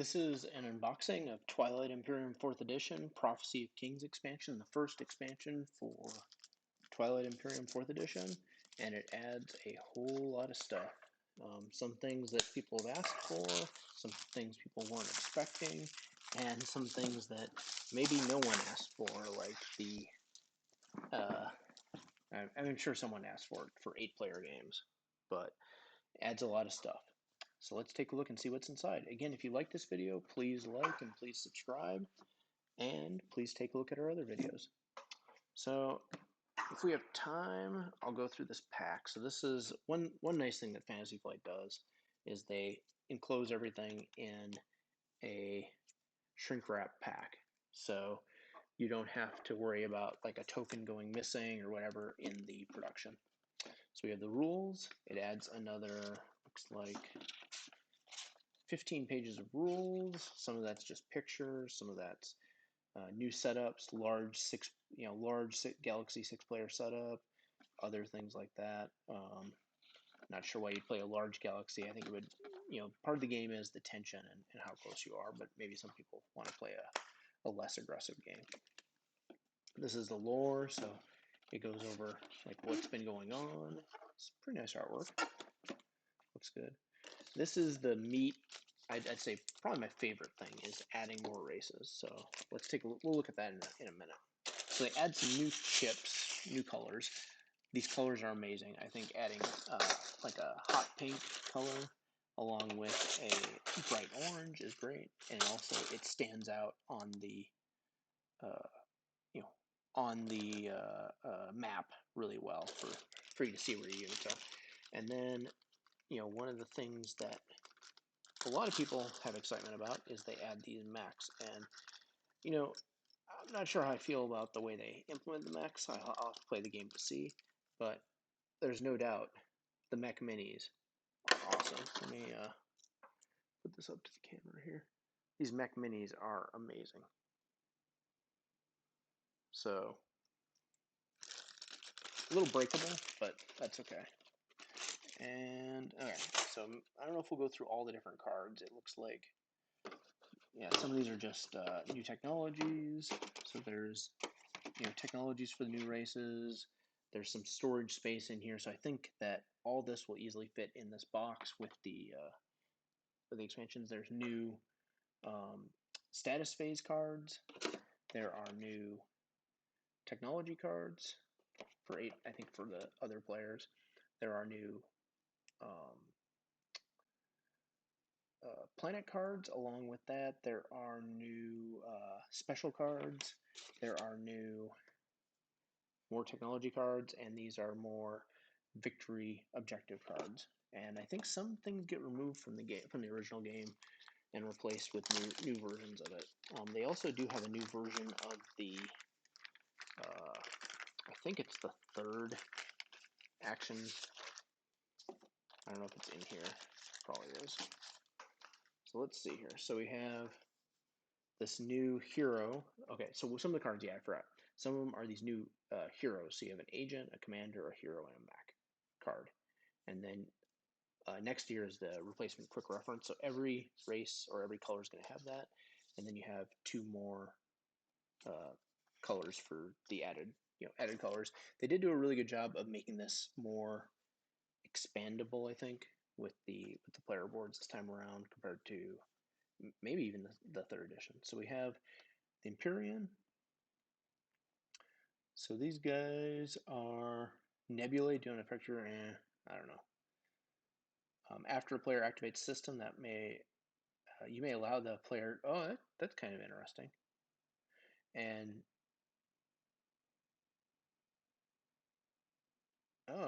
This is an unboxing of Twilight Imperium 4th Edition, Prophecy of Kings expansion, the first expansion for Twilight Imperium 4th Edition, and it adds a whole lot of stuff. Some things that people have asked for, some things people weren't expecting, and some things that maybe no one asked for, like the, I'm sure someone asked for it for 8-player games, but it adds a lot of stuff. So let's take a look and see what's inside. Again, if you like this video, please like and please subscribe, and please take a look at our other videos. So if we have time, I'll go through this pack. So this is one nice thing that Fantasy Flight does is they enclose everything in a shrink wrap pack. So you don't have to worry about like a token going missing or whatever in the production. So we have the rules. It adds another, looks like 15 pages of rules. Some of that's just pictures. Some of that's new setups, large Galaxy 6-player setup, other things like that. Not sure why you'd play a large Galaxy. I think it would, part of the game is the tension and how close you are, but maybe some people want to play a less aggressive game. This is the lore, so it goes over like what's been going on. It's pretty nice artwork. Looks good. This is the meat. I'd say probably my favorite thing is adding more races. So let's take we'll look at that in a minute. So they add some new chips, new colors. These colors are amazing. I think adding like a hot pink color along with a bright orange is great, and also it stands out on the map really well for you to see where your units are. And then one of the things that a lot of people have excitement about is they add these mechs, and I'm not sure how I feel about the way they implement the mechs. I'll have to play the game to see, but there's no doubt the Mech Minis are awesome. Let me put this up to the camera here. These Mech Minis are amazing. So a little breakable, but that's okay. And okay, so I don't know if we'll go through all the different cards. It looks like, yeah, some of these are just new technologies. So there's technologies for the new races. There's some storage space in here, so I think that all this will easily fit in this box with the expansions. There's new status phase cards. There are new technology cards for 8, I think, for the other players. There are new planet cards. Along with that, there are new special cards. There are more technology cards, and these are more victory objective cards. And I think some things get removed from the game, from the original game, and replaced with new versions of it. They also do have a new version of the, I think it's the 3rd action. I don't know if it's in here. Probably is. So let's see here. So we have this new hero. Okay, so some of the cards, yeah, I forgot. Some of them are these new heroes. So you have an agent, a commander, a hero, and a mech card. And then next year is the replacement quick reference. So every race or every color is going to have that. And then you have 2 more colors for the added colors. They did do a really good job of making this more expandable, I think, with the player boards this time around compared to maybe even the 3rd edition. So we have the Empyrean. So these guys are nebulae. Don't affect your, I don't know. After a player activates system, that you may allow the player. Oh, that's kind of interesting. And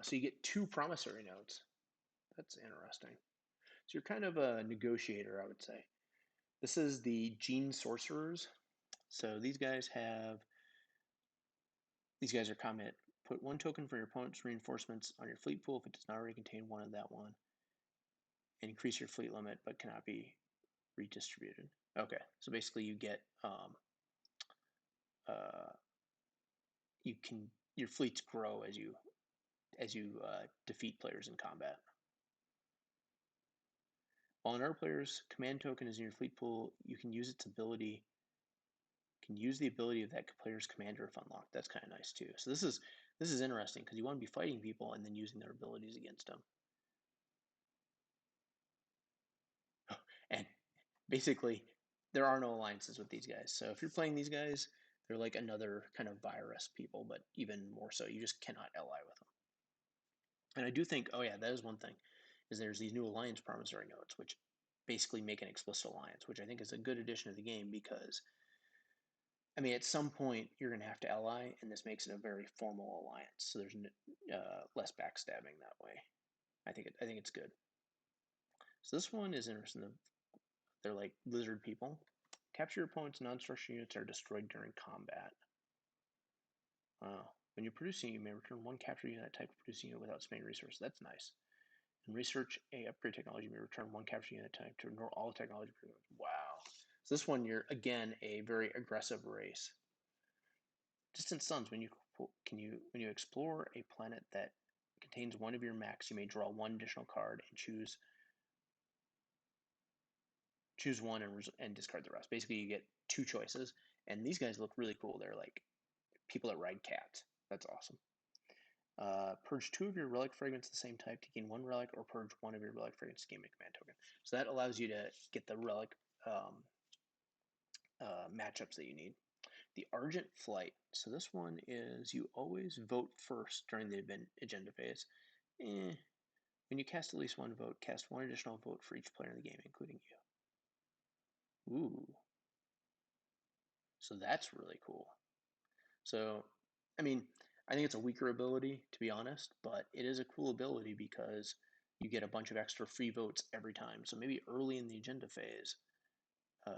so you get 2 promissory notes. That's interesting. So you're kind of a negotiator, I would say. This is the Gene Sorcerers. So these guys are commit. Put 1 token for your opponent's reinforcements on your fleet pool if it does not already contain 1 of that one. Increase your fleet limit, but cannot be redistributed. Okay, so basically you get your fleets grow as you defeat players in combat. While another player's command token is in your fleet pool, you can use its ability. Use the ability of that player's commander if unlocked. That's kind of nice too. So this is interesting because you want to be fighting people and then using their abilities against them. And basically, there are no alliances with these guys. So if you're playing these guys, they're like another kind of virus people, but even more so. You just cannot ally with them. And I do think, oh yeah, that is one thing, is there's these new alliance promissory notes, which basically make an explicit alliance, which I think is a good addition to the game because, I mean, at some point you're going to have to ally, and this makes it a very formal alliance. So there's less backstabbing that way. I think it's good. So this one is interesting. They're like lizard people. Capture your opponent's non-structure units are destroyed during combat. When you're producing, you may return one capture unit type of producing unit without spending resources. That's nice. And research a upgrade technology, you may return one capture unit type to ignore all technology. Wow. So this one, you're again a very aggressive race. Distant suns. When you explore a planet that contains one of your mechs, you may draw one additional card and choose one and discard the rest. Basically, you get two choices, and these guys look really cool. They're like people that ride cats. That's awesome. Purge 2 of your relic fragments of the same type to gain 1 relic, or purge 1 of your relic fragments to gain a command token. So that allows you to get the relic matchups that you need. The Argent Flight. So this one is you always vote first during the agenda phase. When you cast at least one vote, cast one additional vote for each player in the game, including you. Ooh. So that's really cool. So, I mean, I think it's a weaker ability, to be honest, but it is a cool ability because you get a bunch of extra free votes every time. So maybe early in the agenda phase,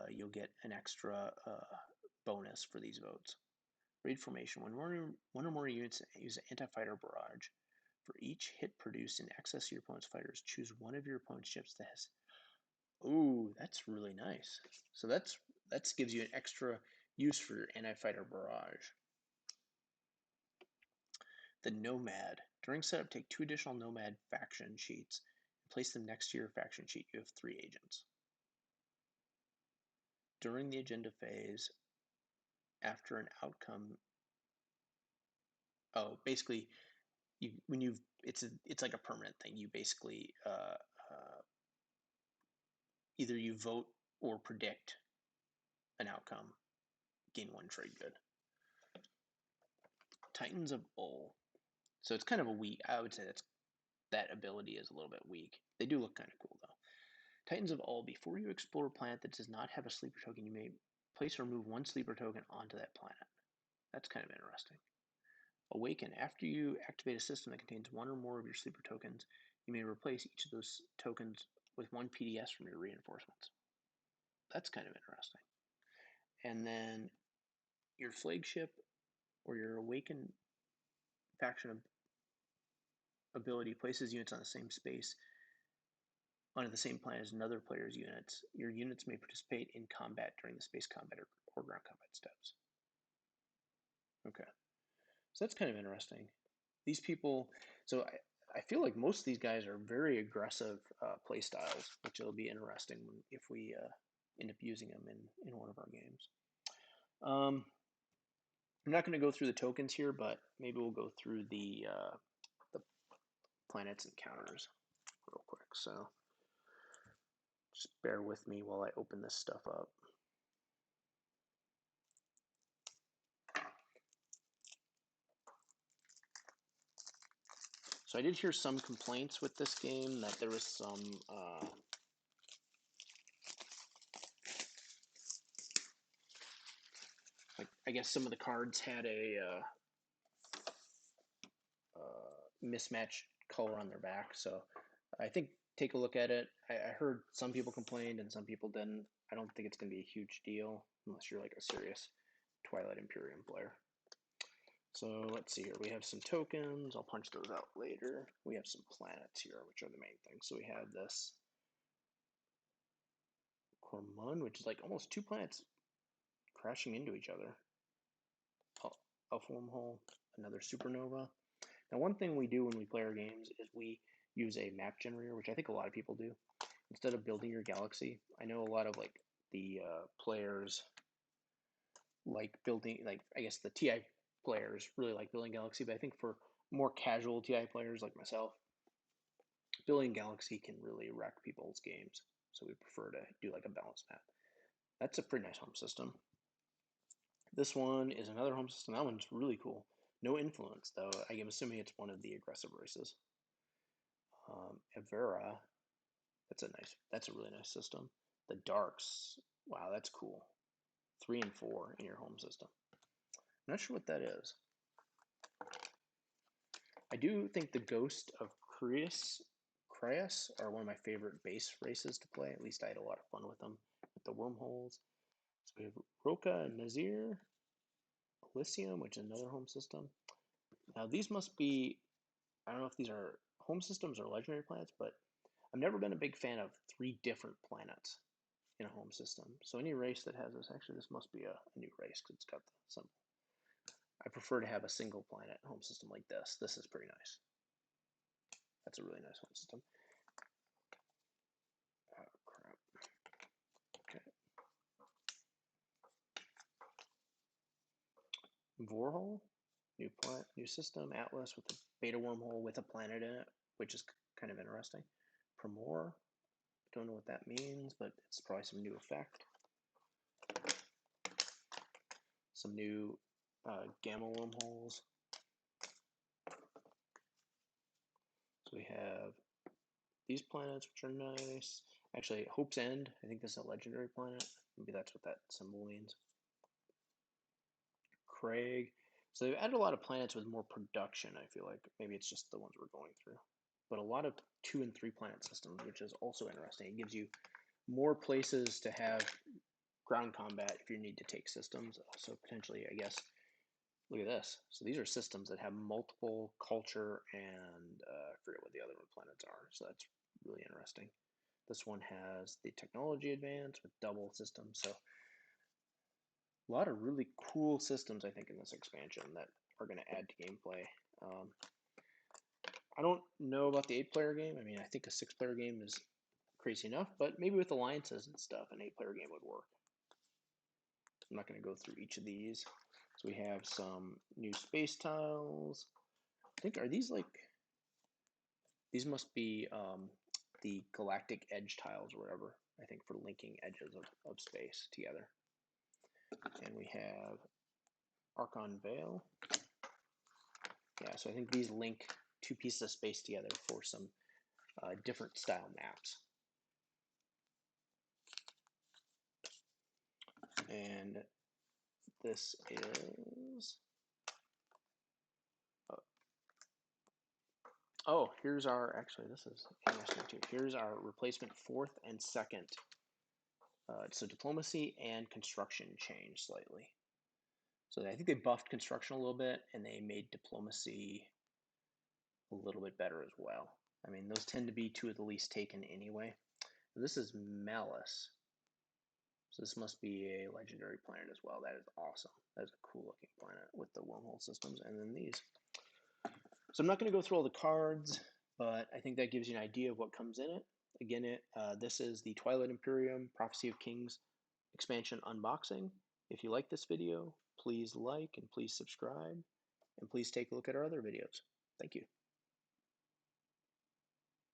you'll get an extra bonus for these votes. Raid formation. When one or more units use an anti-fighter barrage, for each hit produced in excess of your opponent's fighters, choose one of your opponent's ships that has. Ooh, that's really nice. So that gives you an extra use for your anti-fighter barrage. The Nomad. During setup, take 2 additional Nomad faction sheets and place them next to your faction sheet. You have 3 agents. During the agenda phase, after an outcome, basically, it's like a permanent thing. You basically either you vote or predict an outcome, gain 1 trade good. Titans of Ol. So it's kind of a weak. I would say that ability is a little bit weak. They do look kind of cool though. Titans of Ol. Before you explore a planet that does not have a sleeper token, you may place or move 1 sleeper token onto that planet. That's kind of interesting. Awaken. After you activate a system that contains 1 or more of your sleeper tokens, you may replace each of those tokens with 1 PDS from your reinforcements. That's kind of interesting. And then your flagship or your Awaken faction ability places units on the same space onto the same planet as another player's units. Your units may participate in combat during the space combat or ground combat steps. Okay, so that's kind of interesting. These people, so I feel like most of these guys are very aggressive play styles, which will be interesting if we end up using them in one of our games. I'm not going to go through the tokens here, but maybe we'll go through the planets and counters real quick. So just bear with me while I open this stuff up. So I did hear some complaints with this game that there was some like I guess some of the cards had a mismatched color on their back. So I think take a look at it. I heard some people complained and some people didn't. I don't think it's going to be a huge deal unless you're like a serious Twilight Imperium player. So let's see here. We have some tokens. I'll punch those out later. We have some planets here, which are the main things. So we have this Cormun, which is like almost 2 planets crashing into each other. Alpha Wormhole, another supernova. Now, one thing we do when we play our games is we use a map generator, which I think a lot of people do. instead of building your galaxy. I know a lot of like the players like building, like I guess the TI players really like building galaxy, but I think for more casual TI players like myself, building galaxy can really wreck people's games. So we prefer to do like a balanced map. That's a pretty nice home system. This one is another home system. That one's really cool. No influence though. I'm assuming it's one of the aggressive races. Evera, that's a really nice system. The Darks, wow, that's cool. 3 and 4 in your home system. I'm not sure what that is. I do think the Ghost of Crius are one of my favorite base races to play. At least I had a lot of fun with them, with the wormholes. So we have Roka and Nazir, Elysium, which is another home system. Now these must be, I don't know if these are home systems or legendary planets, but I've never been a big fan of 3 different planets in a home system. So any race that has this, actually this must be a new race because it's got the symbol. I prefer to have a single planet home system like this. This is pretty nice. That's a really nice home system. Oh, crap. Okay. Vorhol, new planet, new system. Atlas with a beta wormhole with a planet in it, which is kind of interesting. Promore, don't know what that means, but it's probably some new effect. Some new gamma wormholes. So we have these planets, which are nice. Actually, Hope's End, I think this is a legendary planet. Maybe that's what that symbol means. Craig. So they've added a lot of planets with more production, I feel like. Maybe it's just the ones we're going through. But a lot of 2 and 3 planet systems, which is also interesting. It gives you more places to have ground combat if you need to take systems. Also, potentially, I guess, look at this. So these are systems that have multiple culture and I forget what the other planets are. So that's really interesting. This one has the technology advance with double systems. So a lot of really cool systems, I think, in this expansion that are going to add to gameplay. I don't know about the 8-player game. I mean, I think a 6-player game is crazy enough, but maybe with alliances and stuff, an 8-player game would work. I'm not going to go through each of these. So we have some new space tiles. I think, are these like, these must be the galactic edge tiles or whatever, I think, for linking edges of space together. And we have Archon Veil. Yeah, so I think these link 2 pieces of space together for some different style maps. And this is, oh, here's our, actually this is interesting too. Here's our replacement 4th and 2nd. So diplomacy and construction changed slightly. So I think they buffed construction a little bit and they made diplomacy a little bit better as well. I mean, those tend to be 2 of the least taken anyway. This is Malice. So this must be a legendary planet as well. That is awesome. That is a cool looking planet with the wormhole systems. And then these. So I'm not going to go through all the cards, but I think that gives you an idea of what comes in it. Again, this is the Twilight Imperium Prophecy of Kings expansion unboxing. If you like this video, please like and please subscribe. And please take a look at our other videos. Thank you.